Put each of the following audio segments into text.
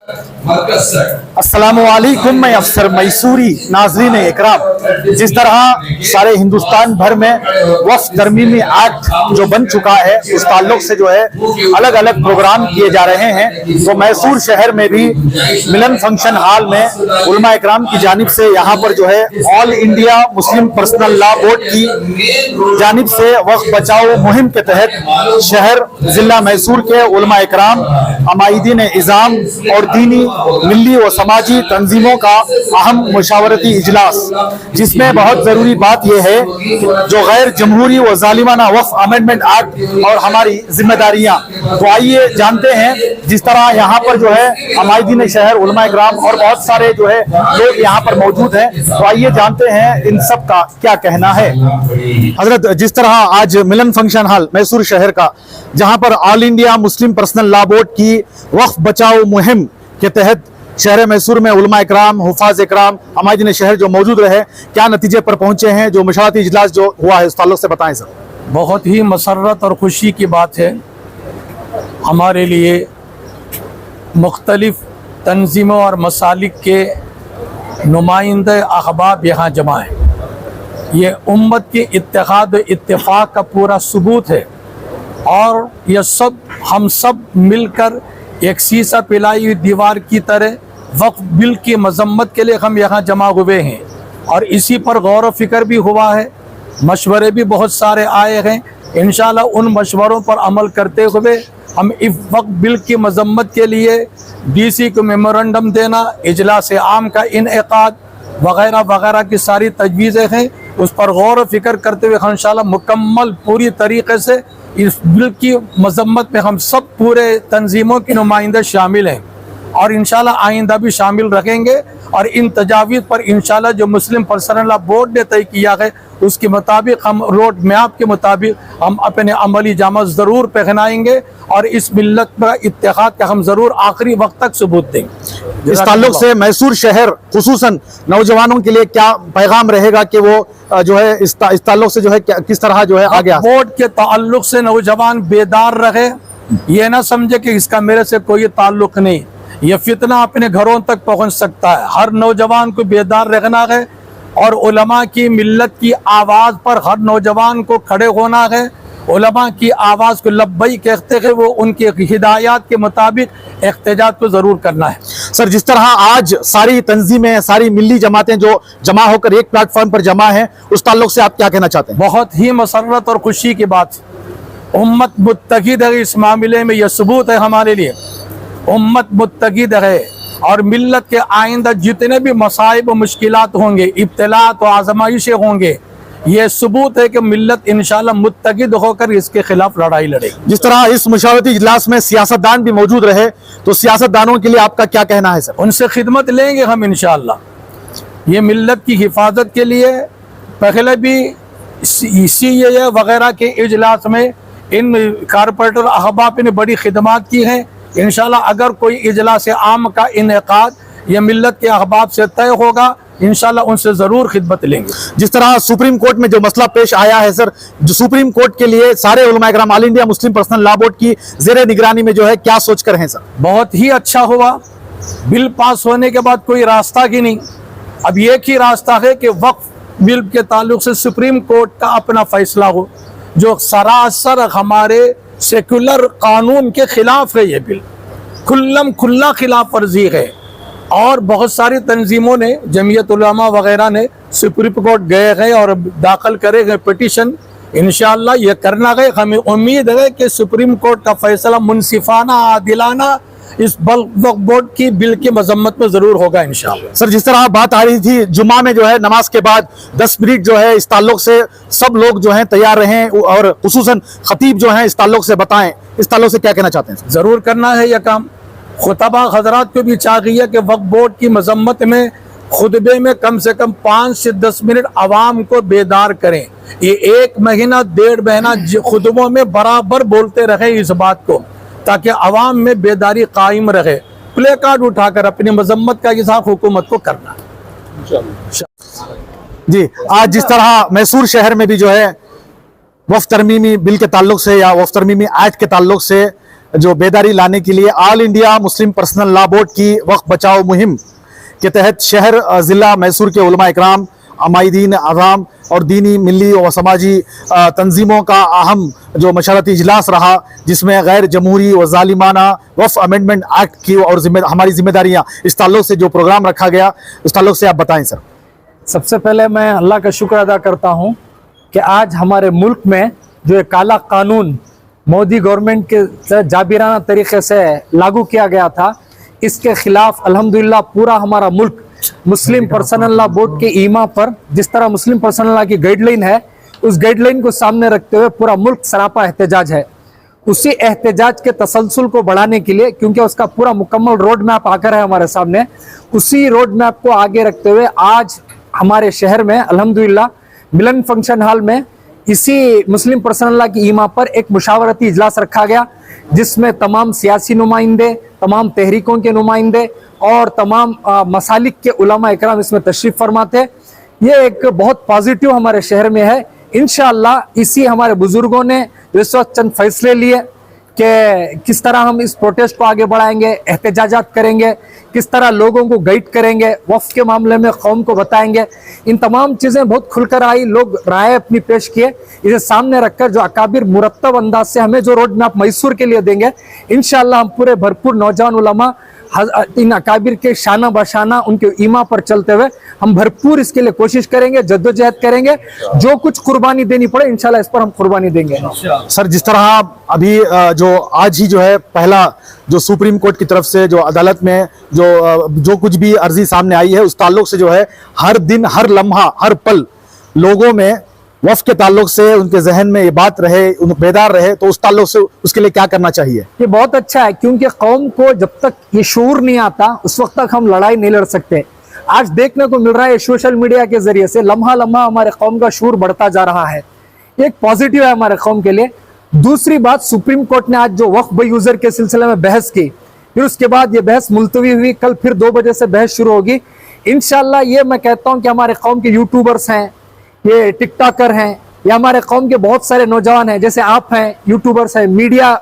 السلام علیکم، میں افسر میسوری۔ ناظرین اکرام، جس طرح سارے ہندوستان بھر میں وقف ترمیمی ایکٹ جو بن چکا ہے اس تعلق سے جو ہے الگ الگ پروگرام کیے جا رہے ہیں، تو میسور شہر میں بھی ملن فنکشن ہال میں علماء اکرام کی جانب سے یہاں پر جو ہے آل انڈیا مسلم پرسنل لا بورڈ کی جانب سے وقف بچاؤ مہم کے تحت شہر ضلع میسور کے علماء اکرام، عمائدین اعظام اور دینی ملی و سماجی تنظیموں کا اہم مشاورتی اجلاس، جس میں بہت ضروری بات یہ ہے جو غیر جمہوری و ظالمانہ وقف امینڈمنٹ ایکٹ اور ہماری ذمہ داریاں، تو آئیے جانتے ہیں جس طرح یہاں پر جو ہے عمائدین شہر، علماء اکرام اور بہت سارے جو ہے لوگ یہاں پر موجود ہیں، تو آئیے جانتے ہیں ان سب کا کیا کہنا ہے۔ حضرت، جس طرح آج ملن فنکشن ہال میسور شہر کا، جہاں پر آل انڈیا مسلم پرسنل لا بورڈ کی وقف بچاؤ مہم کے تحت شہر میسور میں علماء اکرام، حفاظ اکرام، عمائدین شہر جو موجود رہے، کیا نتیجے پر پہنچے ہیں؟ جو مشاورتی اجلاس جو ہوا ہے اس تعلق سے بتائیں سر۔ بہت ہی مسرت اور خوشی کی بات ہے ہمارے لیے، مختلف تنظیموں اور مسالک کے نمائندے احباب یہاں جمع ہیں۔ یہ امت کے اتحاد و اتفاق کا پورا ثبوت ہے، اور یہ سب ہم سب مل کر ایک سیسا پلائی ہوئی دیوار کی طرح وقف بل کی مذمت کے لیے ہم یہاں جمع ہوئے ہیں، اور اسی پر غور و فکر بھی ہوا ہے، مشورے بھی بہت سارے آئے ہیں۔ انشاءاللہ ان مشوروں پر عمل کرتے ہوئے ہم اس وقف بل کی مذمت کے لیے ڈی سی کو میمورنڈم دینا، اجلاس عام کا انعقاد وغیرہ وغیرہ کی ساری تجویزیں ہیں، اس پر غور و فکر کرتے ہوئے انشاءاللہ مکمل پوری طریقے سے اس بل کی مذمت میں ہم سب پورے تنظیموں کے نمائندے شامل ہیں، اور انشاءاللہ آئندہ بھی شامل رکھیں گے، اور ان تجاویز پر انشاءاللہ جو مسلم پرسنل لا بورڈ نے طے کیا ہے اس کے مطابق ہم روڈ میپ کے مطابق ہم اپنے عملی جامہ ضرور پہنائیں گے، اور اس ملت پر اتحاد کا ہم ضرور آخری وقت تک ثبوت دیں گے۔ اس تعلق سے میسور شہر خصوصاً نوجوانوں کے لیے کیا پیغام رہے گا کہ وہ جو ہے اس تعلق سے جو ہے کس طرح جو ہے آگے بورڈ کے تعلق سے نوجوان بیدار رہے، یہ نہ سمجھے کہ اس کا میرے سے کوئی تعلق نہیں، یہ فتنہ اپنے گھروں تک پہنچ سکتا ہے۔ ہر نوجوان کو بیدار رہنا ہے، اور علماء کی ملت کی آواز پر ہر نوجوان کو کھڑے ہونا ہے، علماء کی آواز کو لبیک کہتے ہیں، وہ ان کی ہدایات کے مطابق احتجاج کو ضرور کرنا ہے۔ سر، جس طرح آج ساری تنظیمیں، ساری ملی جماعتیں جو جمع ہو کر ایک پلیٹ فارم پر جمع ہیں، اس تعلق سے آپ کیا کہنا چاہتے ہیں؟ بہت ہی مسرت اور خوشی کی بات، امت متحد ہے، اس معاملے میں یہ ثبوت ہے ہمارے لیے، امت متحد ہے، اور ملت کے آئندہ جتنے بھی مصائب و مشکلات ہوں گے، ابتلاءات و آزمائشیں ہوں گے، یہ ثبوت ہے کہ ملت انشاءاللہ متحد ہو کر اس کے خلاف لڑائی لڑے گی۔ جس طرح اس مشاورتی اجلاس میں سیاستدان بھی موجود رہے، تو سیاستدانوں کے لیے آپ کا کیا کہنا ہے سر؟ ان سے خدمت لیں گے ہم انشاءاللہ، یہ ملت کی حفاظت کے لیے پہلے بھی سی اے وغیرہ کے اجلاس میں ان کارپوریٹر احباب نے بڑی خدمات کی ہیں۔ انشاءاللہ اگر کوئی اجلاس عام کا انعقاد یہ ملت کے احباب سے طے ہوگا، انشاءاللہ ان سے ضرور خدمت لیں گے۔ جس طرح سپریم کورٹ میں جو مسئلہ پیش آیا ہے سر، جو سپریم کورٹ کے لیے سارے علماء اکرام آل انڈیا مسلم پرسنل لا بورڈ کی زیر نگرانی میں جو ہے کیا سوچ کر ہیں سر؟ بہت ہی اچھا ہوا، بل پاس ہونے کے بعد کوئی راستہ ہی نہیں، اب ایک ہی راستہ ہے کہ وقف بل کے تعلق سے سپریم کورٹ کا اپنا فیصلہ ہو، جو سراسر ہمارے سیکولر قانون کے خلاف ہے۔ یہ بل کھلا خلاف ورزی ہے، اور بہت ساری تنظیموں نے، جمعیت علماء وغیرہ نے سپریم کورٹ گئے ہیں اور داخل کرے گئے پٹیشن، انشاءاللہ یہ کرنا گئے۔ ہمیں امید ہے کہ سپریم کورٹ کا فیصلہ منصفانہ، عادلانہ اس وقف بورڈ کی بل کی مذمت میں ضرور ہوگا انشاءاللہ۔ سر، جس طرح بات آ رہی تھی جمعہ میں جو ہے نماز کے بعد 10 منٹ جو ہے اس تعلق سے سب لوگ جو ہیں تیار رہیں، اور خصوصاً خطیب جو ہیں اس تعلق سے بتائیں، اس تعلق سے کیا کہنا چاہتے ہیں؟ ضرور کرنا ہے یہ کام، خطبہ حضرات کو بھی چاہیے کہ وقف بورڈ کی مذمت میں خطبے میں کم سے کم 5 سے 10 منٹ عوام کو بیدار کریں۔ یہ 1 مہینہ 1.5 مہینہ خطبوں میں برابر بولتے رہے اس بات کو، تاکہ عوام میں بیداری قائم رہے۔ پلے کارڈ اٹھا کر اپنی مذمت کا اظہار حکومت کو کرنا ہے۔ جی، آج جس طرح میسور شہر میں بھی جو ہے وقف ترمیمی بل کے تعلق سے یا وقف ترمیمی ایکٹ کے تعلق سے जो बेदारी लाने के लिए all India Muslim personal law board की वक्फ बचाओ मुहिम के तहत शहर ज़िला मैसूर के उलमा इकराम, अमायदीन आवाम और दीनी, मिली और समाजी तंजीमों का अहम जो मशावरती इजलास रहा, जिसमें गैर जमहूरी व ज़ालिमाना वक्फ अमेंडमेंट एक्ट की और हमारी जिम्मेदारियाँ इस ताल्लुक से जो प्रोग्राम रखा गया, उस ताल्लुक से आप बताएं सर। सबसे पहले मैं अल्लाह का शुक्र अदा करता हूँ कि आज हमारे मुल्क में जो एक काला कानून मोदी गवर्नमेंट के जाबिराना तरीके से लागू किया गया था, इसके खिलाफ अल्हम्दुलिल्लाह पूरा हमारा मुल्क मुस्लिम पर्सनल लॉ बोर्ड के ईमा पर जिस तरह मुस्लिम पर्सनल लॉ की गाइडलाइन है, उस गाइडलाइन को सामने रखते हुए पूरा मुल्क सरापा एहतजाज है। उसी एहतजाज के तसलसल को बढ़ाने के लिए, क्योंकि उसका पूरा मुकम्मल रोड मैप आकर है हमारे सामने, उसी रोड मैप को आगे रखते हुए आज हमारे शहर में अल्हम्दुलिल्लाह मिलन फंक्शन हॉल में इसी मुस्लिम पर्सनल लॉ की ईमा पर एक मुशावरती इजलास रखा गया, जिसमें तमाम सियासी नुमाइंदे, तमाम तहरीकों के नुमाइंदे और तमाम मसालिक के उलमा इकराम इसमें तशरीफ फरमा थे। ये एक बहुत पॉजिटिव हमारे शहर में है। इंशाअल्लाह इसी हमारे बुजुर्गों ने इस वक्त चंद फैसले लिए कि किस तरह हम इस प्रोटेस्ट को आगे बढ़ाएंगे, एहतजाजात करेंगे, किस तरह लोगों को गाइड करेंगे, वक्फ के मामले में कौम को बताएंगे। इन तमाम चीज़ें बहुत खुलकर आई, लोग राय अपनी पेश किए। इसे सामने रखकर जो अकाबिर मुरत्तब अंदाज से हमें जो रोड मैप मैसूर के लिए देंगे, इंशाअल्लाह हम पूरे भरपूर नौजवान उलमा इन अकाबिर के शाना बशाना उनके ईमा पर चलते हुए हम भरपूर इसके लिए कोशिश करेंगे, जद्दोजहद करेंगे। जो कुछ कुर्बानी देनी पड़े इंशाल्लाह इस पर हम कुर्बानी देंगे। सर, जिस तरह अभी जो आज ही जो है पहला जो सुप्रीम कोर्ट की तरफ से जो अदालत में जो कुछ भी अर्जी सामने आई है, उस ताल्लुक से जो है हर दिन, हर लम्हा, हर पल लोगों में वक्फ के ताल्लुक से उनके जहन में ये बात रहे, उन बेदार रहे, तो उस ताल्लुक से उसके लिए क्या करना चाहिए? ये बहुत अच्छा है, क्योंकि कौम को जब तक ये शऊर नहीं आता उस वक्त तक हम लड़ाई नहीं लड़ सकते। आज देखने को मिल रहा है सोशल मीडिया के जरिए से लम्हा लम्हा हमारे कौम का शऊर बढ़ता जा रहा है। एक पॉजिटिव है हमारे कौम के लिए। दूसरी बात, सुप्रीम कोर्ट ने आज जो वक्फ बाय यूजर के सिलसिले में बहस की, फिर उसके बाद ये बहस मुलतवी हुई, कल फिर 2 बजे से बहस शुरू होगी। इंशाल्लाह ये मैं कहता हूँ कि हमारे कौम के यूट्यूबर्स हैं, ये टिकटॉकर हैं, या हमारे कौम के बहुत सारे नौजवान हैं, जैसे आप हैं, यूट्यूबर्स हैं, मीडिया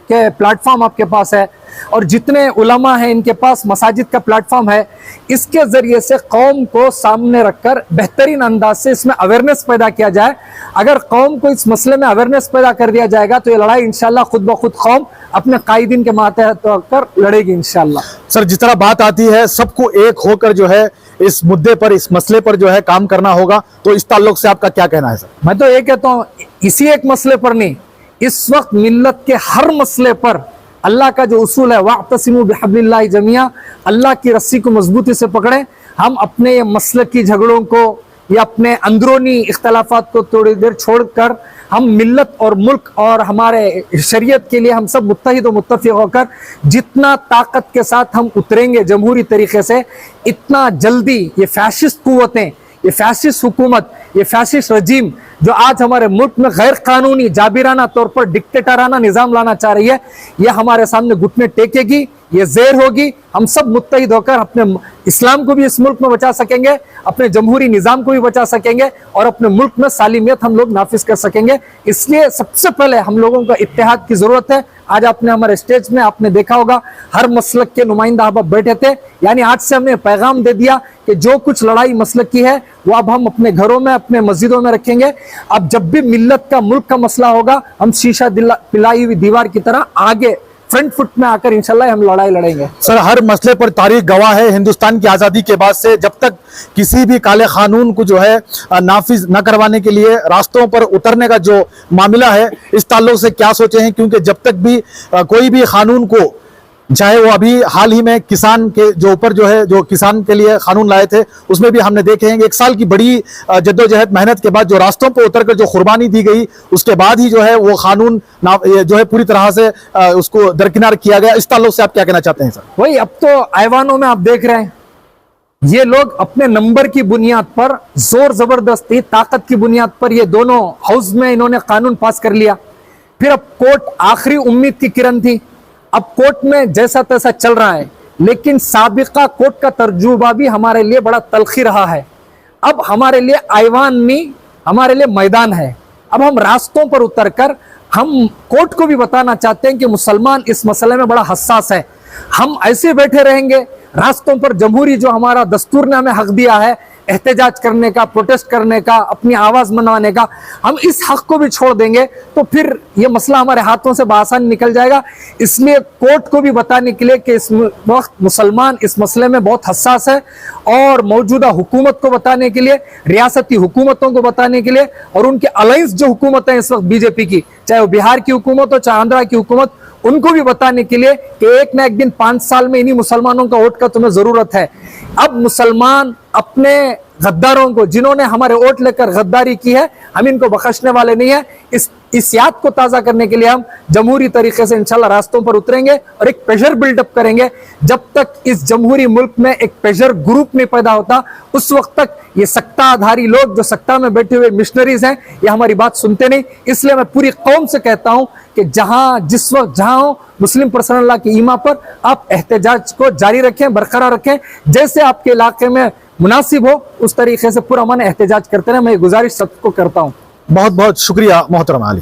के प्लेटफॉर्म आपके पास है, और जितने उलमा हैं इनके पास मसाजिद का प्लेटफॉर्म है, इसके जरिए से कौम को सामने रखकर बेहतरीन अंदाज से इसमें अवेयरनेस पैदा किया जाए। अगर कौम को इस मसले में अवेयरनेस पैदा कर दिया जाएगा तो ये लड़ाई इंशाल्लाह खुद ब खुद कौम अपने कायदीन के मातहत होकर लड़ेगी इंशाल्लाह। सर, जिस तरह बात आती है सबको एक होकर जो है इस मुद्दे पर, इस मसले पर जो है काम करना होगा, तो इस ताल्लुक से आपका क्या कहना है सर? मैं तो ये कहता हूँ इसी एक मसले पर नहीं, इस वक्त मिल्लत के हर मसले पर अल्लाह का जो उसूल है, वाअतसिमू बिहब्लिल्लाहि जमीआ, अल्लाह की रस्सी को मजबूती से पकड़े। हम अपने ये मसले की झगड़ों को या अपने अंदरूनी इख्तलाफात को थोड़ी देर छोड़कर हम मिल्लत और मुल्क और हमारे शरीयत के लिए हम सब मुत्तहिद और मुत्तफिक होकर जितना ताकत के साथ हम उतरेंगे जमहूरी तरीके से, इतना जल्दी ये फैशिस्ट कुव्वतें, ये फैशिस्ट हुकूमत, ये फैशिस्ट रजीम जो आज हमारे मुल्क में गैर कानूनी जाबिराना तौर पर डिक्टेटराना निज़ाम लाना चाह रही है, ये हमारे सामने घुटने टेकेगी, ये ज़ेर होगी। हम सब मुत्तहिद होकर अपने इस्लाम को भी इस मुल्क में बचा सकेंगे, अपने जमहूरी निज़ाम को भी बचा सकेंगे और अपने मुल्क में सालिमियत हम लोग नाफिज कर सकेंगे। इसलिए सबसे पहले हम लोगों का इत्तेहाद की ज़रूरत है। आज आपने हमारे स्टेज में आपने देखा होगा हर मसलक के नुमाइंदा अहबाब बैठे थे, यानी आज से हमने पैगाम दे दिया कि जो कुछ लड़ाई मसलक की है वो अब हम अपने घरों में, अपने मस्जिदों में रखेंगे। अब जब भी मिल्लत का, मुल्क का मसला होगा, हम शीशा पिलाई हुई दीवार की तरह आगे फ्रंट फुट में आकर इंशाल्लाह हम लड़ाई लड़ेंगे। सर, हर मसले पर तारीख गवाह है, हिंदुस्तान की आज़ादी के बाद से जब तक किसी भी काले कानून को जो है नाफिज न करवाने के लिए रास्तों पर उतरने का जो मामला है, इस ताल्लुक से क्या सोचे हैं? क्योंकि जब तक भी कोई भी कानून को, चाहे वो अभी हाल ही में किसान के जो ऊपर जो है, जो किसान के लिए कानून लाए थे, उसमें भी हमने देखे हैं कि 1 साल की बड़ी जद्दोजहद मेहनत के बाद जो रास्तों पर उतरकर जो कुर्बानी दी गई, उसके बाद ही जो है वो कानून जो है पूरी तरह से उसको दरकिनार किया गया। इस ताल्लुक से आप क्या कहना चाहते हैं सर? वही, अब तो ऐवानों में आप देख रहे हैं ये लोग अपने नंबर की बुनियाद पर, जोर जबरदस्ती, ताकत की बुनियाद पर ये दोनों हाउस में इन्होंने कानून पास कर लिया। फिर अब कोर्ट आखिरी उम्मीद की किरण थी, अब कोर्ट में जैसा तैसा चल रहा है, लेकिन साबिका कोर्ट का तर्जुबा भी हमारे लिए बड़ा तलखी रहा है। अब हमारे लिए ऐवान नहीं, हमारे लिए मैदान है। अब हम रास्तों पर उतरकर हम कोर्ट को भी बताना चाहते हैं कि मुसलमान इस मसले में बड़ा हसास है। हम ऐसे बैठे रहेंगे रास्तों पर, जमहूरी जो हमारा दस्तूर ने हमें हक दिया है एहतजाज करने का, प्रोटेस्ट करने का, अपनी आवाज मनवाने का, हम इस हक को भी छोड़ देंगे तो फिर ये मसला हमारे हाथों से बआसानी निकल जाएगा। इसलिए कोर्ट को भी बताने के लिए कि इस वक्त मुसलमान इस मसले में बहुत हसास है, और मौजूदा हुकूमत को बताने के लिए, रियासती हुकूमतों को बताने के लिए, और उनके अलायंस जो हुकूमत है इस वक्त बीजेपी की, चाहे वो बिहार की हुकूमत हो चाहे आंध्रा की हुकूमत, उनको भी बताने के लिए कि एक ना एक दिन 5 साल में इन्हीं मुसलमानों का वोट का तुम्हें जरूरत है। अब मुसलमान अपने गद्दारों को, जिन्होंने हमारे वोट लेकर गद्दारी की है, हम इनको बख्शने वाले नहीं है। इस याद को ताज़ा करने के लिए हम जमहूरी तरीके से इंशाल्लाह रास्तों पर उतरेंगे और एक प्रेशर बिल्डअप करेंगे। जब तक इस जमहूरी मुल्क में एक प्रेशर ग्रुप नहीं पैदा होता, उस वक्त तक ये सत्ताधारी लोग जो सत्ता में बैठे हुए मिशनरीज हैं, ये हमारी बात सुनते नहीं। इसलिए मैं पूरी कौम से कहता हूं कि जिस वक्त जहां हो, मुस्लिम पर्सनल अल्लाह की ईमा पर आप एहतजाज को जारी रखें, बरकरार रखें। जैसे आपके इलाके में मुनासिब हो उस तरीके से पुरअमन एहतजाज करते रहे। मैं गुजारिश सबको करता हूं। बहुत बहुत शुक्रिया मोहतरम आली।